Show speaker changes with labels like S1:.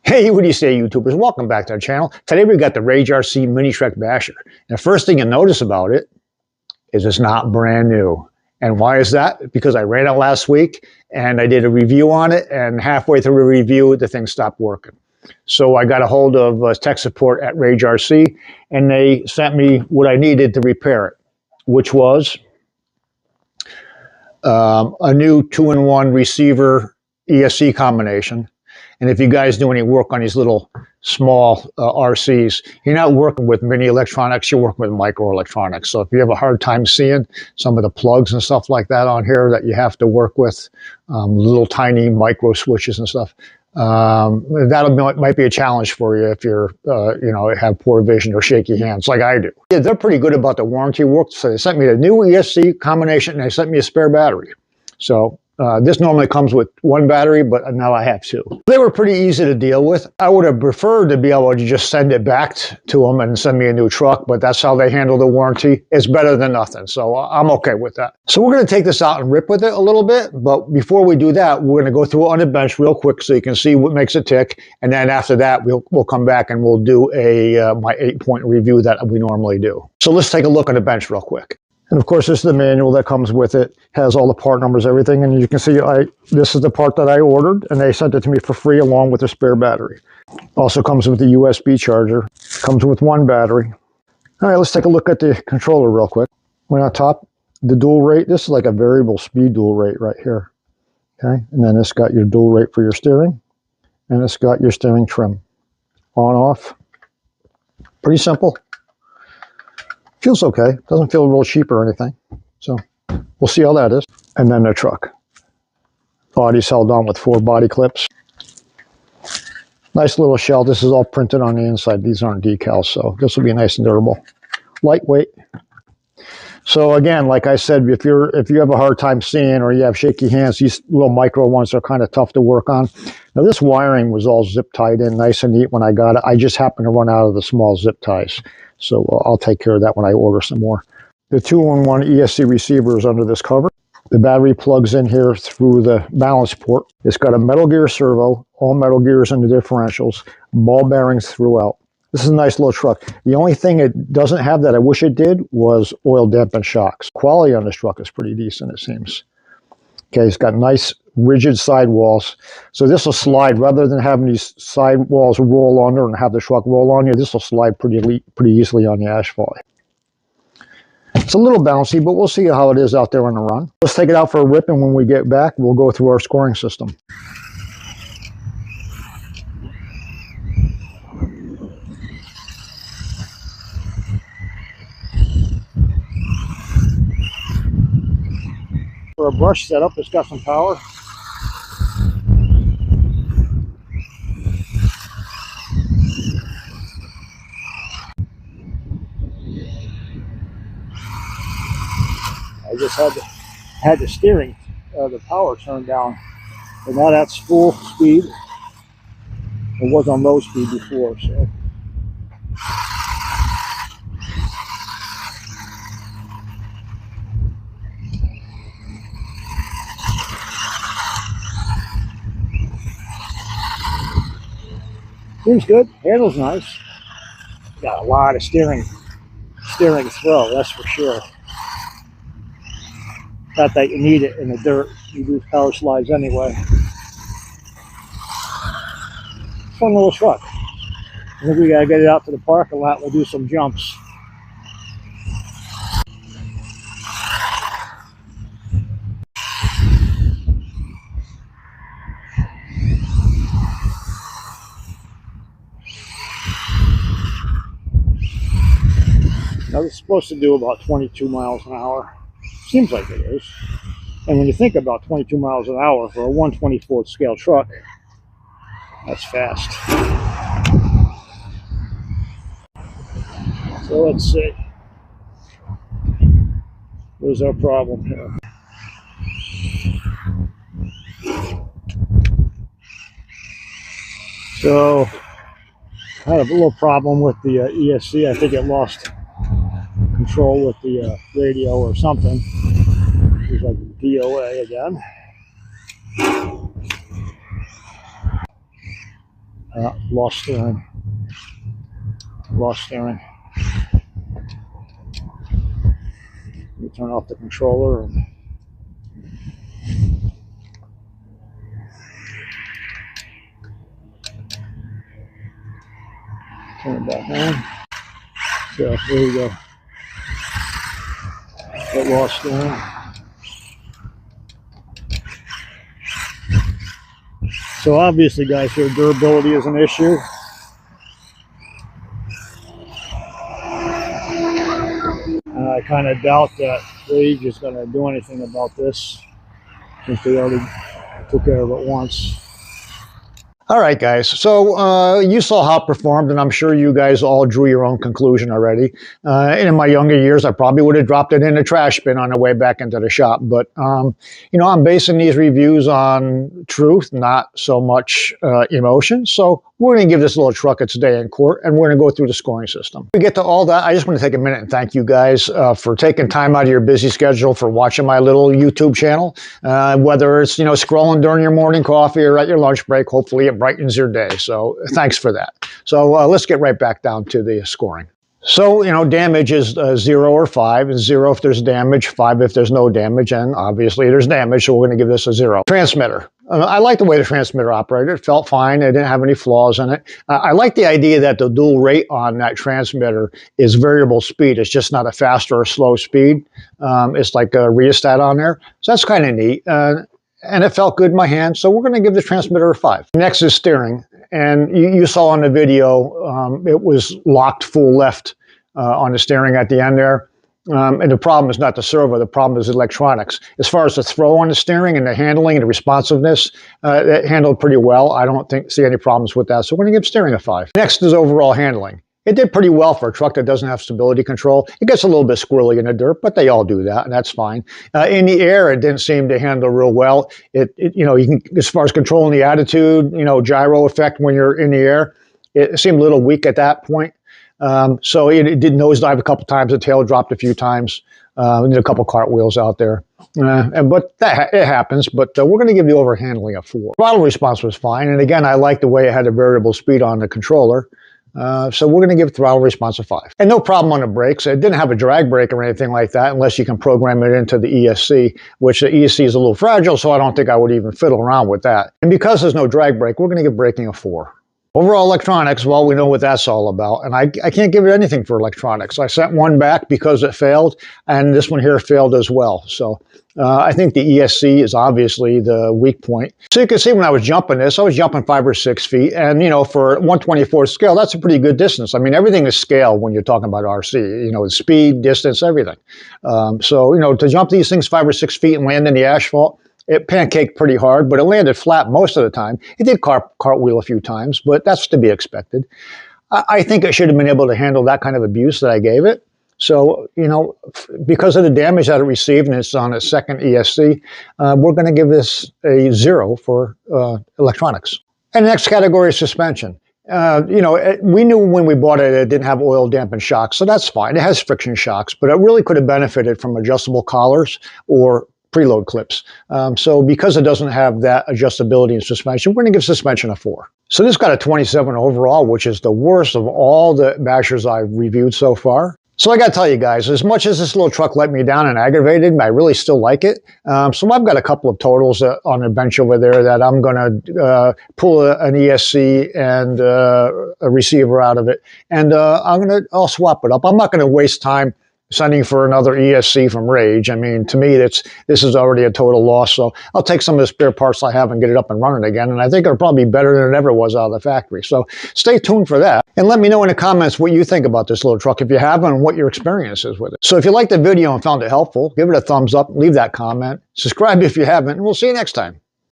S1: Hey, what do you say, YouTubers? Welcome back to our channel. Today we got the RC Mini Shrek Basher. And the first thing you'll notice about it is it's not brand new. And why is that? Because I ran it last week and I did a review on it, and halfway through the review, the thing stopped working. So I got a hold of tech support at RC, and they sent me what I needed to repair it, which was a new 2-in-1 receiver ESC combination. And if you guys do any work on these little small RCs, you're not working with mini electronics, you're working with microelectronics. So if you have a hard time seeing some of the plugs and stuff like that on here that you have to work with, little tiny micro switches and stuff, might be a challenge for you if you're, have poor vision or shaky hands like I do. Yeah, they're pretty good about the warranty work. So they sent me a new ESC combination and they sent me a spare battery. So this normally comes with one battery, but now I have two. They were pretty easy to deal with. I would have preferred to be able to just send it back to them and send me a new truck, but that's how they handle the warranty. It's better than nothing, so I'm okay with that. So we're going to take this out and rip with it a little bit, but before we do that, we're going to go through it on the bench real quick so you can see what makes it tick, and then after that, we'll come back and we'll do my 8-point review that we normally do. So let's take a look on the bench real quick. And of course, this is the manual that comes with it. Has all the part numbers, everything. And you can see this is the part that I ordered, and they sent it to me for free along with a spare battery. Also comes with the USB charger. Comes with one battery. All right, let's take a look at the controller real quick. Right on top, the dual rate. This is like a variable speed dual rate right here. Okay, and then it's got your dual rate for your steering, and it's got your steering trim. On, off. Pretty simple. Feels okay. Doesn't feel real cheap or anything. So we'll see how that is. And then the truck. Body's held on with 4 body clips. Nice little shell. This is all printed on the inside. These aren't decals, so this will be nice and durable. Lightweight. So again, like I said, if you have a hard time seeing or you have shaky hands, these little micro ones are kind of tough to work on. Now this wiring was all zip tied in nice and neat when I got it. I just happened to run out of the small zip ties. So I'll take care of that when I order some more. The 2-in-1 ESC receiver is under this cover. The battery plugs in here through the balance port. It's got a metal gear servo, all metal gears in the differentials, ball bearings throughout. This is a nice little truck. The only thing it doesn't have that I wish it did was oil dampened shocks. Quality on this truck is pretty decent, it seems. Okay, it's got nice rigid sidewalls. So this will slide, rather than having these sidewalls roll under and have the truck roll on you, this will slide pretty easily on the asphalt. It's a little bouncy, but we'll see how it is out there on the run. Let's take it out for a rip, and when we get back, we'll go through our scoring system. For a brush setup, it's got some power. I just had the steering, the power turned down, and now that's full speed. It was on low speed before, so. Seems good. Handle's nice. Got a lot of steering throw, that's for sure. Not that you need it in the dirt. You do power slides anyway. Fun little truck. I think we gotta get it out to the parking lot. We'll do some jumps. Now it's supposed to do about 22 miles an hour. Seems like it is. And when you think about 22 miles an hour for a 1/24th scale truck, that's fast. So let's see. Where's our problem here? So I had a little problem with the ESC. I think it lost control with the radio or something. There's like DOA again. Lost steering. Lost steering. You turn off the controller. And turn it back on. So there you go. Get lost steering. So obviously, guys, here durability is an issue. I kind of doubt that Rage is going to do anything about this, since they already took care of it once. All right, guys. So you saw how it performed, and I'm sure you guys all drew your own conclusion already. And in my younger years, I probably would have dropped it in a trash bin on the way back into the shop. But, you know, I'm basing these reviews on truth, not so much emotion. So we're going to give this little truck its day in court, and we're going to go through the scoring system. We get to all that. I just want to take a minute and thank you guys for taking time out of your busy schedule for watching my little YouTube channel. Whether it's, you know, scrolling during your morning coffee or at your lunch break, hopefully it brightens your day. So thanks for that. So let's get right back down to the scoring. So, you know, damage is 0 or 5. 0 if there's damage, 5 if there's no damage, and obviously there's damage, so we're going to give this a 0. Transmitter. I like the way the transmitter operated. It felt fine. It didn't have any flaws in it. I like the idea that the dual rate on that transmitter is variable speed. It's just not a fast or a slow speed. It's like a rheostat on there. So that's kind of neat. And it felt good in my hand, so we're going to give the transmitter a 5. Next is steering. And you saw on the video, it was locked full left on the steering at the end there. And the problem is not the servo, the problem is electronics. As far as the throw on the steering and the handling and the responsiveness, it handled pretty well. I don't see any problems with that, so we're going to give steering a 5. Next is overall handling. It did pretty well for a truck that doesn't have stability control. It gets a little bit squirrely in the dirt, but they all do that, and that's fine. In the air, it didn't seem to handle real well. You know, you can, as far as controlling the attitude, you know, gyro effect when you're in the air, it seemed a little weak at that point. So it did nosedive a couple times. The tail dropped a few times. Did a couple cartwheels out there. But it happens. But we're going to give the overhandling a 4. Throttle response was fine. And again, I like the way it had a variable speed on the controller. So we're going to give throttle response a 5. And no problem on the brakes. It didn't have a drag brake or anything like that, unless you can program it into the ESC, which the ESC is a little fragile, so I don't think I would even fiddle around with that. And because there's no drag brake, we're going to give braking a 4. Overall electronics, well, we know what that's all about. And I can't give it anything for electronics. I sent one back because it failed, and this one here failed as well. So I think the ESC is obviously the weak point. So you can see when I was jumping this, I was jumping 5 or 6 feet. And, you know, for 1/24 scale, that's a pretty good distance. I mean, everything is scale when you're talking about RC, you know, speed, distance, everything. So, you know, to jump these things 5 or 6 feet and land in the asphalt, it pancaked pretty hard, but it landed flat most of the time. It did cartwheel a few times, but that's to be expected. I think it should have been able to handle that kind of abuse that I gave it. So, you know, because of the damage that it received, and it's on its second ESC, we're going to give this a 0 for electronics. And the next category is suspension. You know, we knew when we bought it, it didn't have oil dampened shocks, so that's fine. It has friction shocks, but it really could have benefited from adjustable collars or preload clips. So because it doesn't have that adjustability in suspension, we're going to give suspension a 4. So this got a 27 overall, which is the worst of all the Bashers I've reviewed so far. So I got to tell you guys, as much as this little truck let me down and aggravated me, I really still like it. So I've got a couple of totals on the bench over there that I'm going to pull an ESC and a receiver out of it. And I'll swap it up. I'm not going to waste time sending for another ESC from Rage. I mean, to me, this is already a total loss. So I'll take some of the spare parts I have and get it up and running again. And I think it'll probably be better than it ever was out of the factory. So stay tuned for that. And let me know in the comments what you think about this little truck, if you have, and what your experience is with it. So if you liked the video and found it helpful, give it a thumbs up, leave that comment, subscribe if you haven't, and we'll see you next time.